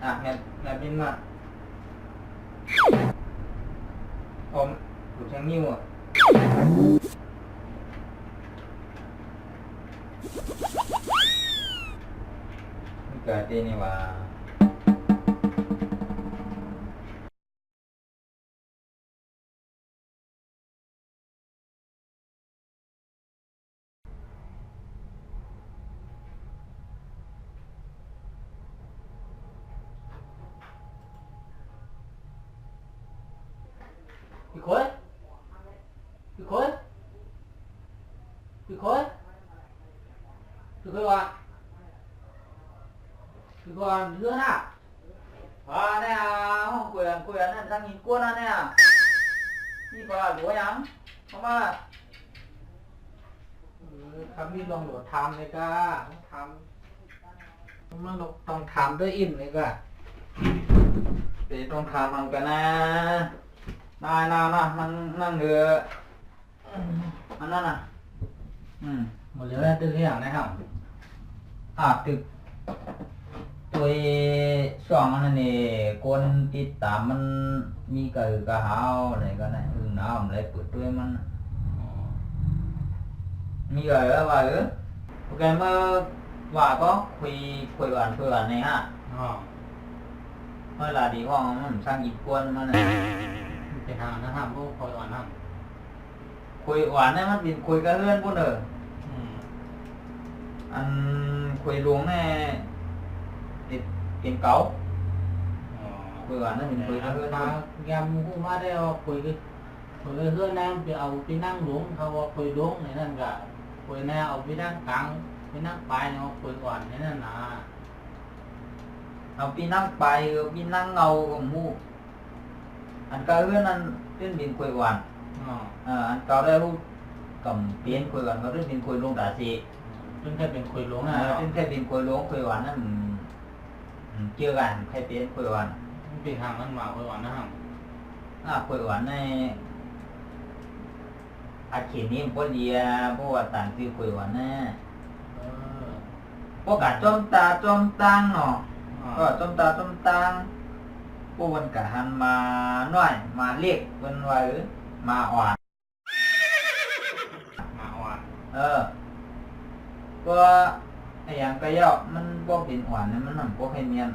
mẹ bên mặt ôm của trang nhiêu à cái tên này làพี่khốiพี่khốiพี่khốiพี่khối àพี่khối nữa hả nè không quyền này đang nhìn cuốn nèนี่ก็หลวยังเข้ามา ทำนี่ลองหลวทำเลยก็ทำมันต้องทำด้วยอินเลยก็ เดี๋ยวต้องทำมันกันนะน่านั่งเรืออันนั้นน่ะหมดแล้วตื้ออย่างนะครับ ตึกตัวช่องอันนี้คนติดตามมันมีกระหาวอะไรกันนะน้ำอะไรเปิดด้วยมันมีแล้วว่าโอเคเมื่อว่าก็คุยกันnày ha อ๋อ เมื่อลาดีห้องมันสร้างอีกกวนมัน ไปหานะครับพวกคอยอ่อนนะครับ คุยหวานเนี่ยมันเป็นคุยกับเพื่อนพวกเนออันคุยหลวงเนี่ยติดเป็นเก๋าคุยหวานเนี่ยเป็นคุยกับเพื่อน มายำหูมาได้ว่าคุยกับเพื่อนนั่งไปเอาไปนั่งหลวงเขาว่าคุยหลวงในนั่นก็คุยแน่เอาไปนั่งกลางไปนั่งปลายเนี่ยว่าคุยอ่อนในนั่นนะ เอาปีนั่งไปปีนั่งเงาของมูอันเก่าเพื่อนนั้นเป็นเป็นคุยหวานอันเก่าได้รู้cầm biếnคุยหวานเขาเป็นคุยลงด่าสีเป็นแค่เป็นคุยหลวงนะ เป็นแค่เป็นคุยลงคุยหวานนั่นเชื่อกันแค่เป็นคุยหวาน เป็นทางนั้นมาคุยอ่อนนะครับ คุยหวานในอาชีพนี้พวกเดียพวกต่างคือคุยหวานแน่พวกกัดจ้องตาจ้องตังเนาะก็จ้องตาจ้องตังพวกวันกะหันมาหน่อยมาเรียกวันไว้มาอ่อนก็ไอ้อย่างกระยอกมันพวกเป็นอ่อนเนี่ยมันหนังพวกให้เมียน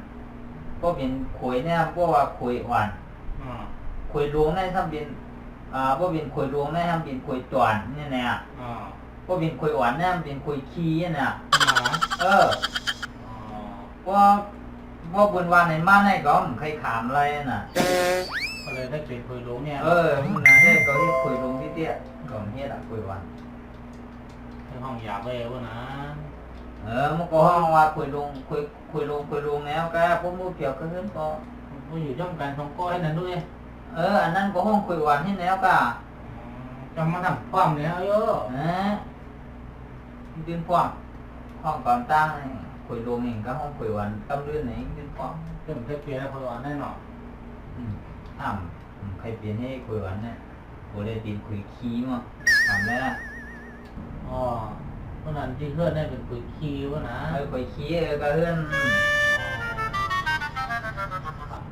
พวกเป็นขุยเนี่ยพวกว่าขุยอ่อนขุยหลวงเนี่ยทำเป็นพวกเป็นขุยหลวงเนี่ยทำเป็นขุยจวนเนี่ยเนี่ยพวกเป็นขุยอ่อนเนี่ยเป็นขุยขี้เนี่ยพวกบนวานในบ้านให้ก็มันเคยขามอะไรน่ะก็เลยได้เป็นคุยหลวงเนี่ยมันนะให้ก็เรียกขุยหลวงที่เตี้ยก็เฮ็ดขุยหวานห้องยาเววนะมันก็ห้องว่าคุยลงแล้วก็พวกมูเกี่ยวกับเรื่องก็อยู่trongการthông coiนั่นด้วยอันนั้นก็ห้องคุยหวานที่แล้วก็จำมาทำความเนี่ยเยอะยืนความห้องก่อนตั้งคุยลงเองก็ห้องคุยหวานตั้งเรื่องไหนยืนความเรื่องเปลี่ยนคุยหวานแน่นอนใครเปลี่ยนให้คุยหวานเนี่ยโหได้ตีนคุยขี้มั้งทำได้ละเพราะนั้นที่เพื่อนได้เป็นคุยขี้วะนะคุยขี้ก็เพื่อน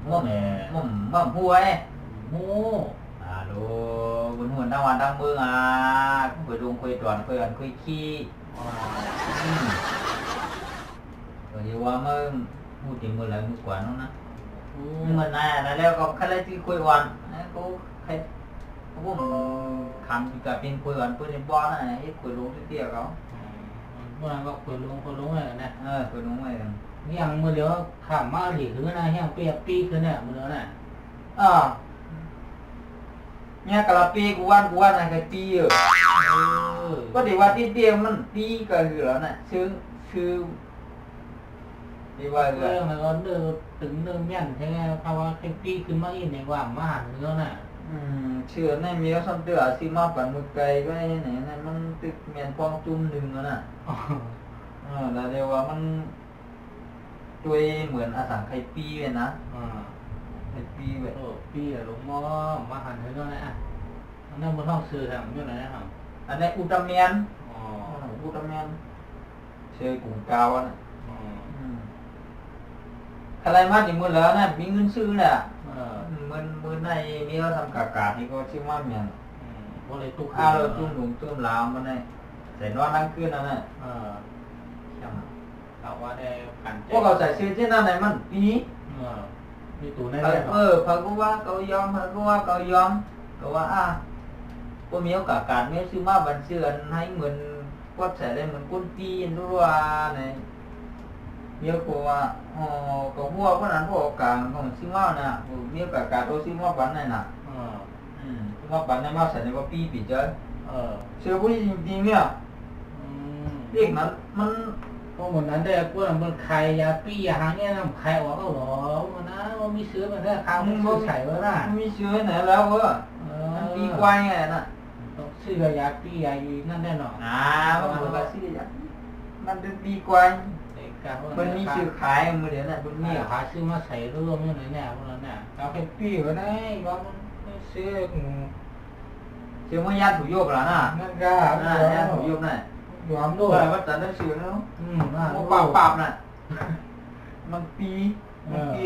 ม่อมหัวมูดูบนหัวตั้งวันตั้งมือคุยลงคุยจวนคุยกันคุยขี้อยู่ว่าเมื่อพูดถึงมือไหลมือกว่าน้องนะเหมือนน่ะแล้วก็ใครที่คุยวันก็ใครพวกคำกับเป็นคุยวันคุยในบ้านน่ะให้คุยลงที่เตี้ยเขาเมื่อนั้นก็คุยลงเลยนะคุยลงเลยยังมือเดียวขำมาหลีคือนะแห้งเปียกปีคือเนี่ยมือเดียวน่ะเนี่ยกะละปีกูว่าน่ะก็ปีก็ดีว่าที่เตี้ยมันปีก็คือแล้วน่ะชื่อดีว่าเรื่องมันก็เดินถึงเนื้อเมี่ยนใช่ไหมเพราะว่าปีขึ้นมาอีกในว่ามาหันเนื้อน่ะเชื่อในมีแล้วซ้ำเตือซีมาปั่นมือไกลก็ไหนนั่นมันตึกเมียนกองจุ่มหนึ่งแล้วน่ะแล้วเรียกว่ามันตัวเหมือนอสังไขปีเลยนะไขปีแบบปีอะลงมอมาหันเนื้อน่ะอันนั้นบนห้องซื้อทำอยู่ไหนนะครับอันนี้อุลตร้าแมนอุลตร้าแมนเชื่อกลุ่มกาวน่ะ อะไรมาถึงมือแล้วนะมีเงินซื้อแหละ Ờ. มือในมีเราทำกากาที่ก็ชื่อว่าเมียน Có lấy tục เราจุ่มหลุมจุ่มลาวมันได้แต่นอนนั่งขึ้นนั่นน่ะ Ờ. Cậu qua đây cản พวกเราใส่ซื้อที่นั่นไหนมันปี Ờ. Đi tủ này เอ đây อพอก็ว่าเขายอมพอก็ว่าเขายอมก็ว่าพวกมีโอกาสการไม่ซื้อมาบันเชือนให้เหมือนก็ใส่ได้เหมือนก้นปีนรู้ว่าเนี่ยมีก็ว่าก็พวกนั้นพวกกลางของซื้อมาน่ะมีโอกาสการโตซื้อมาบันนั่นน่ะ Ờ. ซื้อมาบันนั่นมาใส่ในว่าปีปีเจอ Ờ. เชื่อผู้จริงๆเนี่ยเด็กมัน Có một lần đây cô là một khai giá pi hàng nghe là khai quá đâu đó mà nó mi sữa mà nó khao không có chảy nữa nè มีเชื้อไหนแล้วเว้ยมันปีกวายไงน่ะ ซื้อกับยาpiยาgìนั่นแน่นอน มันเหมือนกับซื้ออย่างมันเป็นปีกวายมันมีชื่อขายมือเดียวน่ะมันมี นี่หาซื้อมาใส่รวมอยู่ในเนี่ยพวกนั้นเนี่ยเอาแค่piก็ได้ว่ามันซื้อ เชื่อมันยัดถูกโยกแล้วน่ะ นั่นก็ ยัดถูกโยกน่ะ ยอมด้ว เออยมันตัดได้ชื่อแล้ว น่า มันปรับน่ะมันปีมันปี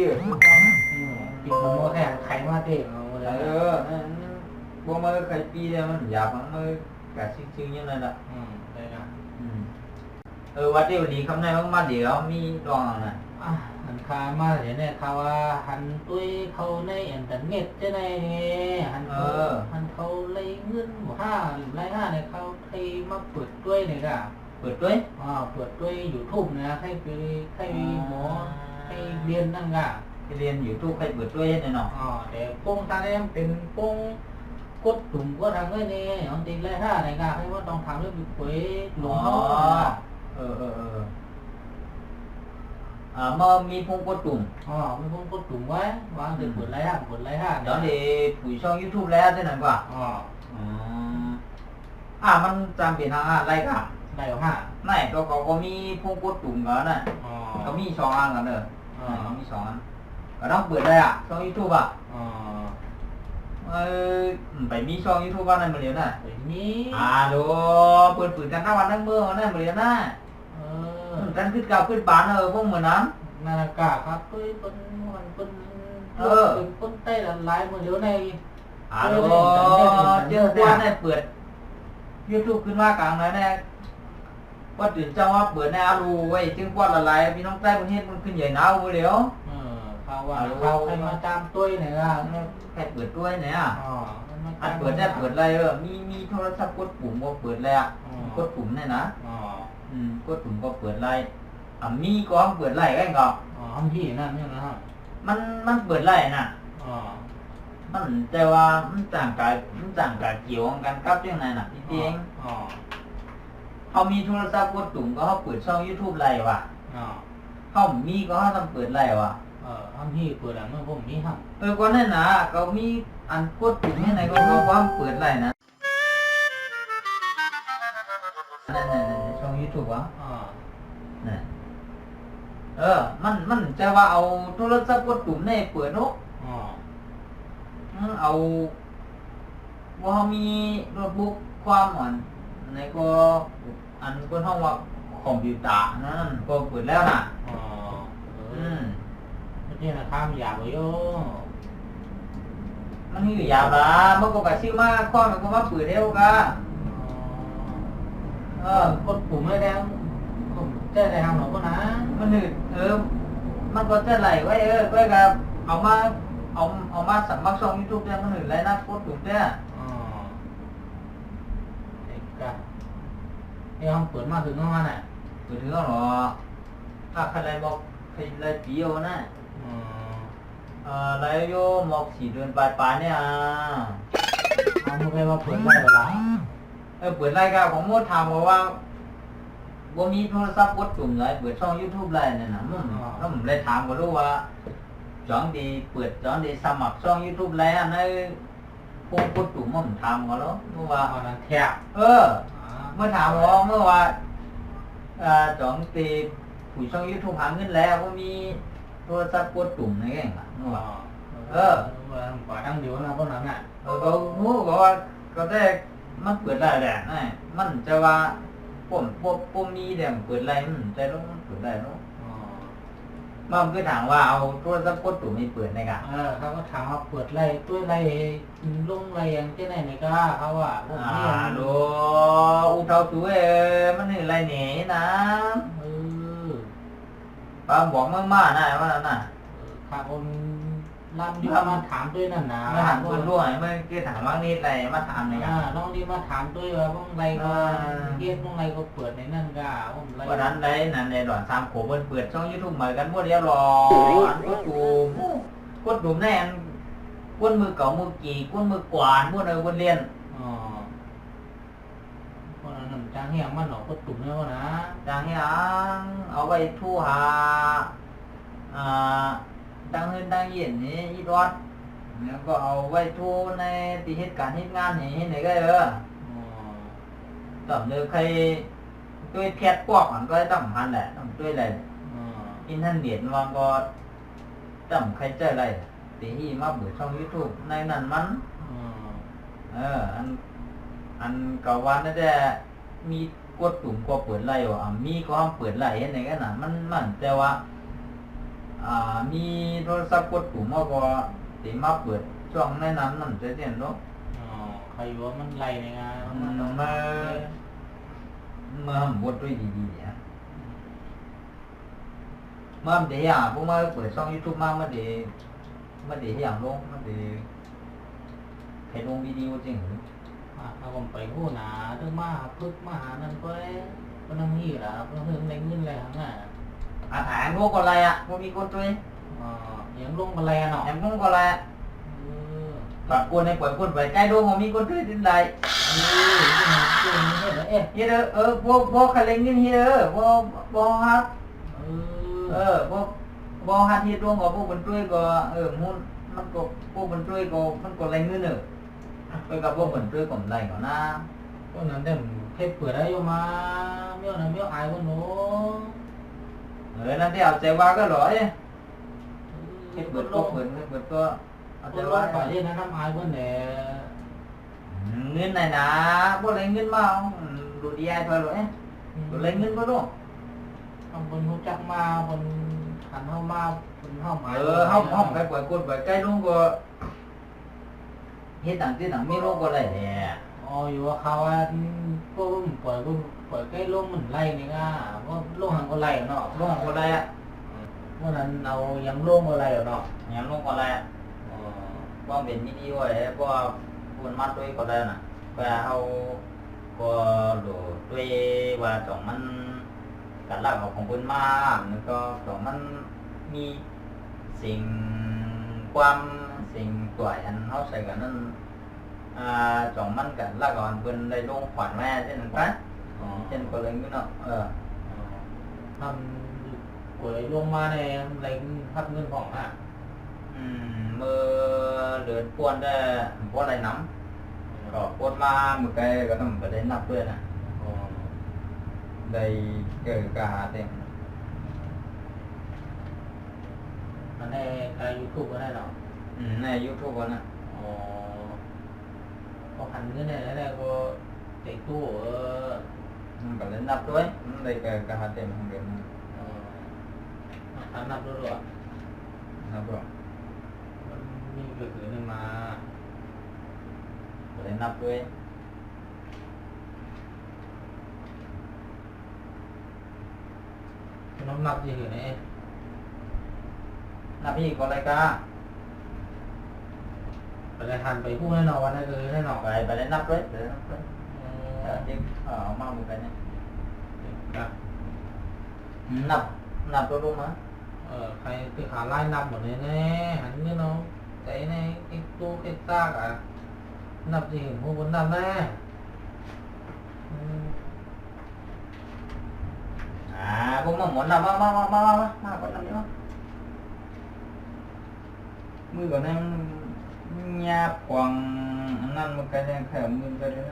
กินโมแข่งไข่มาเต็มเลย บ่มือใครปีเนี่ยมันหยาบมันมือกัดชิ้นๆอย่างนั้นน่ะ ได้นะ วัดเดียวนี้คำนั้นมาเดี๋ยวมีดองน่ะ หันคามาเห็นเนี่ยเขาว่าหันตุ้ยเขาในอินเทอร์เน็ตจะไหนเนี่ยหันเขาเลยเงินห้าหรือไรห้าเนี่ยเขาใครมาเปิดด้วยเนี่ยก็ เปิดด้วย เปิดด้วยยูทูบนะให้ไปให้หมอให้เรียนนั่นก็ ไปเรียนอยู่ทุกใครเปิดด้วยแน่นอน แต่ป้งตาเนี่ยเป็นป้งกดตุ่มก็ทำด้วยเนี่ยอันตีไรห้าเนี่ยก็ให้ว่าต้องทำด้วยปุ๋ยหลวงเขา mà mi phong có trùng ไม่ป้งกดตุ่มไว้วางถึงเปิดไรห้าเปิดไรห้า đó thì phủi xong YouTube lẽ thế này quảมันจำเป็นทางอะไรกัน ได้หรอฮะ này có mi phong có trùng đó này có mi song ănกันเนอะcó mi song ăn ở đó bữa đây xong YouTube phải mi xong YouTube này mà liền này นี่ ดูเปิดฝืนกันทั้งวันทั้งเมื่อนั่นมาเรียนนะกันขึ้นเก่าขึ้นบานพวกเหมือนนั้น นากาครับเฮ้ยเป็นมันเป็นเป็นเต้ละลายมือเดียวใน ดูเจอควันเนี่ยเปิด YouTube ขึ้นมากลางเลยเนี่ยว่าตื่นเจ้าว่าเปิดแนวดูไว้จึงควันละลายพี่น้องใต้ประเทศมันขึ้นใหญ่หนาวไปเดี๋ยว เขาว่าเขาใครมาตามตุ้ยเนี่ยล่ะ ใครเปิดด้วยเนี่ยอันเปิดได้เปิดอะไรมีโทรศัพท์กดปุ่มก็เปิดเลยกดปุ่มเนี่ยนะกดปุ่มก็เปิดไรมีก็เปิดไรกันก่อน ห้องที่นั่นนี่นะฮะ มันเปิดไรน่ะมันแต่ว่ามันต่างกับเกี่ยวกันกับยังไงน่ะพี่เองเขามีโทรศัพท์กดปุ่มก็เขาเปิดช่อง YouTube ไรวะเขามีก็เขาต้องเปิดไรวะ ห้องที่เปิดอะไรเมื่อผมมีห้อง ก็นั่นนะเขามีอันกดปุ่มที่ไหนก็เขาว่าเปิดไรนะนั่นช่อง YouTube วะนี่มันจะว่าเอาโทรศัพท์กดปุ่มในเปิดเนาะเอาว่ามีโน้ตบุ๊กความอ่อนในก็อันคนห้องว่าคอมพิวเตอร์นั่นก็เปิดแล้วน่ะนี่นะข้ามอยากเลยโย มันมีอยู่ยาวละมันก็แบบชื่อมาข้อมันก็มาเปิดเร็วกันกดปุ่มไม่ได้ผมเจ๊ได้ทำหรอกนะ มันหนึมันก็จะไหลไว้ก็กับเอามาสมัครช่อง YouTube เนี่ยมันหนึไรนะกดปุ่มเนี่ยเด็กกะไอ้ห้องเปิดมาถึงห้องน่ะ เปิดถึงแล้วหรอถ้าใครบอกใครไรปีเอานะไรโยหมอก4 เดือนปลายเนี่ยเอามือไปมาเปิดได้หรอเปิดไรกันของมดถามว่ามีโทรศัพท์กดปุ่มไรเปิดช่อง YouTube ไรเนี่ยนะแล้วผมเลยถามก็รู้ว่าจ้องดีเปิดจ้องดีสมัครช่อง YouTube ไรอันนั้นพวกกดปุ่มผมถามก็แล้วเมื่อว่า อันนั้นแทบเมื่อถามว่าเมื่อว่าจ้องตีผู้ช่อง YouTube หาเงินแล้วว่ามีโทรศัพท์กดปุ่มในแง่งเมื่อว่ากว่าดังเดียวนะพวกนั้นน่ะก็รู้ว่าก็ได้มันเปิดได้แหละมันจะว่าผมมีเดี๋ยวเปิดไรมันใจร้อนเปิดได้เนาะ มันคือถามว่าเอาโทรศัพท์กดตุ่มไม่เปิดในกะ เขาก็ถามว่าเปิดไรตัวไรลงไรอย่างเช่นไหนนี่ก็เขาว่าผม โดอุทาตัวมันนี่อะไรเนี่ยนะป้าบอกมากๆนะว่าน่ะ ข้าคนรับดีมาถามด้วยนั่นนะ มาถามคนด้วยไม่คือถามว่านี่อะไรมาถามในกะ น้องดีมาถามด้วยว่าพวกไรก็เกียรพวกไรก็เปิดในนั่นก็ผมไร วันนั้นได้นั่นในหลอน3 ขวบเปิดช่อง YouTube ใหม่กันหมดเรียบร้อยอันกดตุ่มแน่นกวนมือเก่ามือกี่กวนมือกวาดพวกเรียน เพราะนั้นจ้างเฮียมันหนอกก็ตุ่มแล้วนะ ดังนี้เอาไว้ทู่หาดังเงินดังเย็นนี่อีรอดแล้วก็เอาไว้ทู่ในตีเหตุการณ์เหตุงานนี่ไหนก็ต่อเลยใครด้วยแพทย์พวกมันก็ต้องพันแหละต้องด้วยอะไรอินเทอร์เน็ตมันก็ต้องใครเจออะไรตีที่มาเปิดช่อง YouTube ในนั้นมันอันเก่าวันนั่นแหละมีกดตุ่มก็เปิดไล่ว่ะมีก็ห้ามเปิดไล่ไหนกันน่ะมันแต่ว่ามีโทรศัพท์กดตุ่มมาก็ตีมาเปิดช่องในนั้นมันจะเห็นเนาะ ใครว่ามันไรในงาน มาบดด้วยดีๆเนี่ยมาเดี๋ยวพวกมาเปิดช่อง YouTube มาเดี๋ยวอย่างลงมาเดี๋ยวใครลงวิดีโอจริงหรือถ้าผมไปหู้หนาถึงมาพึกมาหานั่นก็นั่งนี่แหละเพื่อเพิ่งได้เงินอะไรทั้งนั้นถ่ายพวกอะไรพวกมีคนด้วยอย่างลงอะไรเนาะอย่างพวกอะไรปัดกวนในปล่อยคนไปใกล้ดวงของมีคนด้วยที่ใดเฮ้ยพวกใครเล่นเงินเฮ้ยพวกฮัทพวกฮัทที่ดวงกับพวกคนด้วยก็มุ่นมันก็พวกคนด้วยก็มันก็เล่นเงินไปกับพวกคนด้วยก็ได้ก่อนนะก็นั้นเดี๋ยวเทปเปิดได้ยมาเมี่ยวนะเมี่ยวอายคนโน้นั่นที่เอาใจว่าก็หรอเทปเปิดก็เปิดก็เอาใจว่าไปที่นั่นทำอายคนเนี่ยเงินnày nè bố lấy งินมาดูดีไอthôi rồiดูlấy งินbố luôn คนรู้จักมาคนหันเข้ามาคนเข้ามาkhông phải quậy côn quậy cây luôn cơ hiện tại tiếng mi luôn cơ này nè อยู่ว่าเขาก็ปล่อยใกล้ลงมันไล่นี่ก็ว่าลงหันก็ไล่เนาะ ลงก็ไล่วันนั้นเอายังลงก็ไล่เนาะยังลงก็ไล่ว่าเป็นวิดีโอไอ้ว่าคุณมัดด้วยก็ได้น่ะว่าเอาก็ดูด้วยว่าสองมันการลากของคุณมาแล้วก็สองมันมีสิ่งความสิ่งตัวอันเขาใส่กันนั้นสองมันกันลากก่อนเพิ่นได้ลงขวัญแม่เช่นนั้นนะเช่นก็เลยนี่เนาะทำก๋วยลงมาในอะไรพักเงินของมือเดือนปวนได้ปวนอะไรน้ำก็ปวนมามือไกลก็ต้องไปได้นับด้วยนะได้เกิดกาเต็มอันในยูทูบก็ได้เนาะในยูทูบก็นะพอหันเงินเนี่ยก็ติดตู้ก็ได้นับด้วยได้เกิดกาเต็มของเดือนนับด้วยหรอนับด้วยมีเกิดขึ้นมาได้นับด้วยน้ำนับยังไงเนี่ยนับพี่ก็อะไรกันไปเลยหันไปพูดแน่นอนวันนั้นคือแน่นอนไปเลยนับด้วยยิ่งมาบุกไปเนี่ยนับตัวลงมาใครคือขาไล่นับหมดเลยแน่หันเงี้ยน้องใจในไอ้ตู้ไอ้ซากนับจะเห็นพวกคนนับแน่พวกมันหมุนนับมาก่อนนับเนาะมือก่อนนั่งหยาบกวางนั่นมันก็ยังแข็งมือไปเลย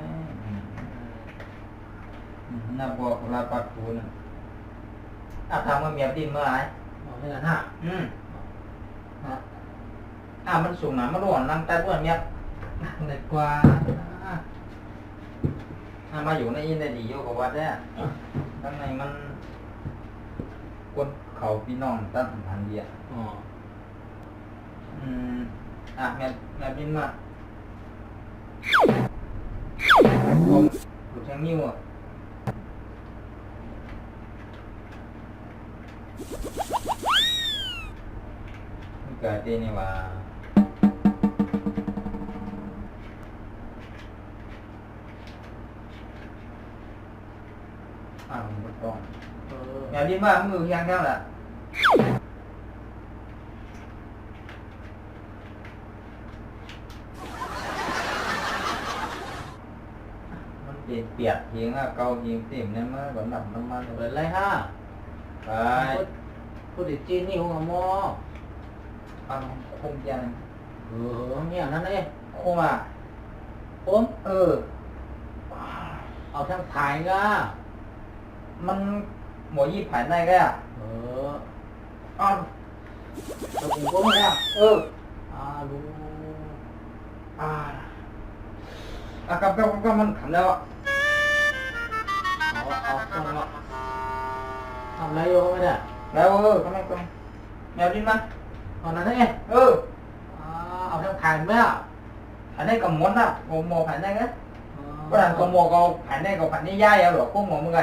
นับบอกลาปัดปูนะทำมันเมียดินเมื่อไหร่ไม่นานฮะมันสูงหนามันร้อนนั่งใต้บ้านเมียเด็กกว่ามาอยู่ในอินเดียดีอยู่กับวัดเนี่ยข้างในมันกดเข เขาพี่น้องตั้งพันเดีย อ๋อ แม่บินมาผมดูทางนิ้วอ่ะนี่เกิดเดนี่ว่าหมดกล้องแม่บินมามือเพียงเท่าไหร่เปียกเฮียงอ่ะเกาเฮียงเต็มเนี่ยมันแบบน้ำมัน เปิดเลยฮะ ไป พูดจีนนี่หัวหม้อ อันคงยัง เนี่ยนั่นเอง คงอ่ะ ผม เอาทั้งถ่ายก็ มันหมอยี่ผ่านได้ก็อ่ะอ้าว แต่ผมก็ไม่ได้รู้ กับมันขันแล้วอ่ะ เอาต้องละทำอะไรอยู่ก็ไม่ได้ แล้วก็ไม่ก็แมวดิ้นมั้ย ตอนนั้นเองเอาทั้งถ่ายไหมอ่ะ ผ่านได้กับมดอ่ะโมโมผ่านได้ก็ก็ดันกับโมก็ผ่านได้กับผ่านได้ย่ายเอาหรอพวกโมมึงไง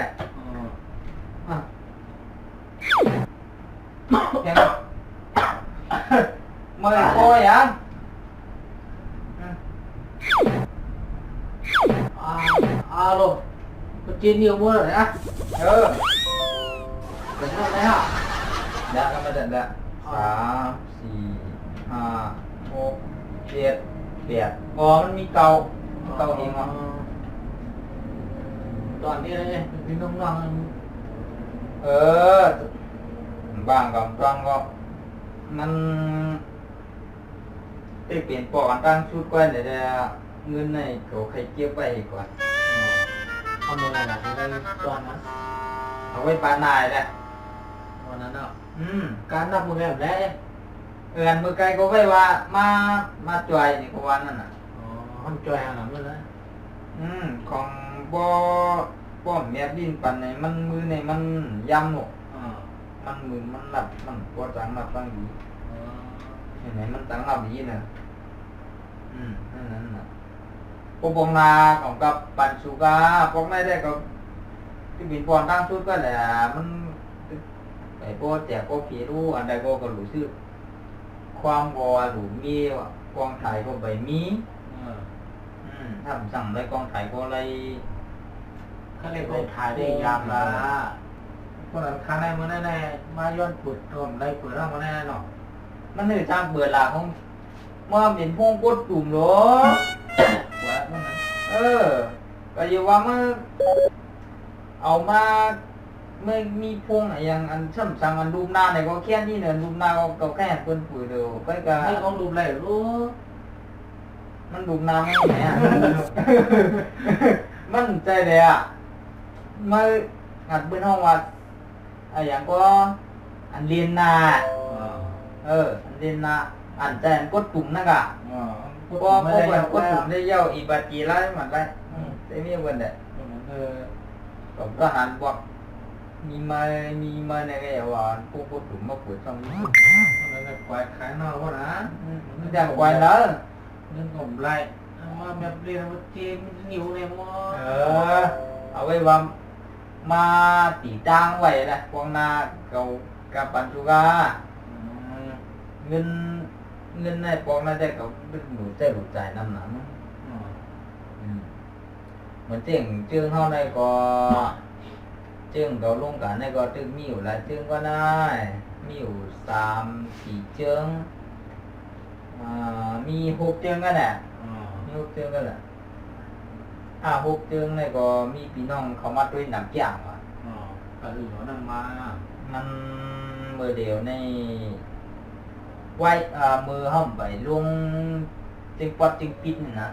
ยังmời coi vậy alo có trên nhiều mua rồi đấy á đến hôm đấy hả đã các bạn đã 3 4 5 6 7 8มันมีเกาเองอ่ะ toàn đi đây đi nông nông บางกับตรังก็มันไปเปลี่ยนปอกตั้งชุดก่อนเดี๋ยวเงินในเขาใครเก็บไว้ก่อน เอาเงินอะไรไปได้ตอนนั้น เอาไว้ปานนายแหละ วันนั้นอ่ะการนับมือแบบแรก อันมือไกลก็ไว้ว่ามาจ่อยนี่ก็วันนั่นน่ะ มันจ่อยหาหลังเลยนะ ของบ่แม่ดินปันในมันมือในมันยำหนกมันมือมันหลับมันปวดจังหลับตั้งดีเห็นไหมมันตั้งหลับดีน่ะนั่นน่ะพวกบงนาของกับปันสุกาพวกไม่ได้ก็ที่บินปอนตั้งชุดก็แหละมันไอ้พวกแจกพวกผีรู้อันใดก็รู้สึกความวอหรือมีกองถ่ายก็ใบมีถ้าสั่งได้กองถ่ายก็อะไร เขาเรียกว่าถ่ายได้ยามละคนนั้นค้าในมือแน่ๆมาย้อนปุดรวมได้เปิดร่างมาแน่หรอก มันเหนื่อยจ้างเบื่อหลาของมาเป็นพวงกดจุ่มหรอว่ามันก็อย่าว่ามาเอามาไม่มีพวงอะไรอย่างอันช่ำสั่งอันรูปหน้าเนี่ยก็แค่นี้เนี่ยรูปหน้าก็แค่เปิ้นปุ๋ยเดียวไปก็ ให้ของรูปอะไรรู้ มันรูปหน้าไม่ไหนอ่ะ มันใจเลยอ่ะมางัดเบิ้นห้องว่าอะไรอย่างก็อันเรียนนาอันเรียนนาอันใจอันกดตุ่มนั่นกะก็เหมือนกดตุ่มได้เย้าอีบาจีไล่มันไล่ได้มีเงินเด็ดผมก็หันบอกมีมาในไงว่าพวกกดตุ่มมาปวดช่องนี้ มันจะควายขายนอกวะนะ มันจะควายแล้ว เงินผมไล่มาแบบเรียนว่าเจมนิ้วในมอ เอาไว้ว่ามาตีจ้างไว้นะพวกนาเก่ากับปันสุกาเงินในปองน่าจะเขาหนูใจหลุดใจน้ำหนักเหมือนเจื้องเฮาในก็เจื้องเขาลงกันในก็จึงมีอยู่หลายเจื้องก็ได้มีอยู่3-4เจื้องมี6เจื้องก็แหละมี6เจื้องก็แหละ6เจื้องในก็มีพี่น้องเขามาด้วยน้ำจ้างว่ะ ก็อื่นเขานั่งมา มันมือเดียวในไว้มือห้อมไปลงจึงปอดจึงปิดนี่นะ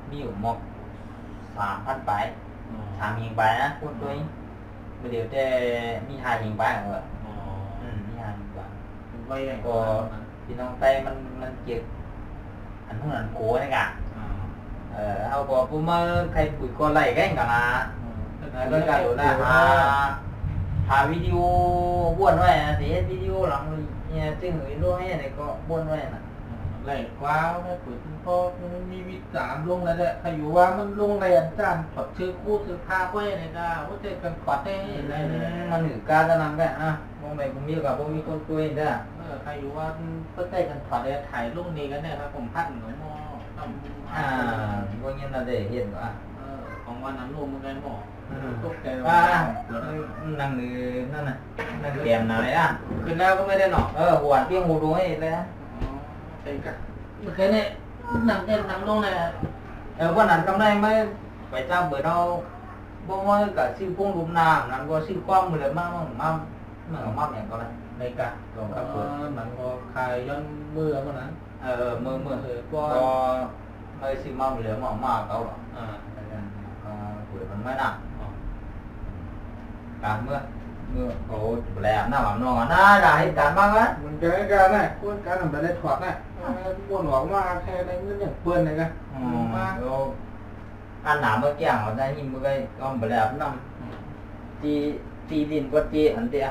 มีอยู่หมอก3,000 ไป3หิงไปนะพูดด้วยมือเดียวแต่มี5หิงไปเหรอมี5หิงไป ไว้ ก็พี่น้องไต้มันเก็บอันนู้นอันโผล่นี่กะเอาก็ผมมาใครปุ๋ยก็ไล่กันกันนะแล้วก็จะอยู่นะ ถ่ายวิดีโอบ้วนไว้นะสิเฮ็ดวิดีโอหลังเนี่ยจึงหรือด้วยเนี่ยก็บ้วนไว้น่ะ ไหลกว้าวแม่ปุ๋ยพ่อมีวิจารณ์ลงแล้วแหละใครอยู่ว่ามันลงในอาจารย์ถอดชื่อคู่ชื่อภาพไว้เลยนะว่าจะกันขวัดได้ได้เลย มันหือการจะนำกันอ่ะมองไปผมมีกับผมมีคนคุยเด้อ ใครอยู่ว่าเพื่อได้กันถอดได้ถ่ายรูปนี้กันเนี่ยครับผมพัดหนูมอทำ พวกนี้น่าได้เห็นว่า ของวันนั้นรูปมันได้หมอตกใจ ว่านั่งหรือนั่นน่ะนั่งเกมอะไรอ่ะ ขึ้นแล้วก็ไม่ได้หนอก หวานเพียงหูดูให้เลยนะ ใช่กันเมื่อกี้เนี่ยหนังเด่นหนังลงเลย วันนั้นจำได้ไหมไปจ้างเบอร์เราบ่ว่ากับชื่อพวงลุมน้ำนั้นก็ชื่อความมือเลยมากอย่างก็ได้ ในกันก็หนังก็คลายย้อนมือคนนั้น มือก็ไม่ชื่อมาเหลือมากเขาหรอกtuổiมันไม่หนักการเมื่อโอ้แหลมหน้าหวานนอนน่าได้เหตุการณ์บ้างไหม มันเจอกันนะคนการทำไปได้ถอดนะบนหัวมาแค่ได้เงินอย่างเปื้อนเลยกันมา อันหนาเมื่อกี้เขาได้ยินเมื่อกี้ก็แหลมน้ำตีดินก็ตีอันเดีย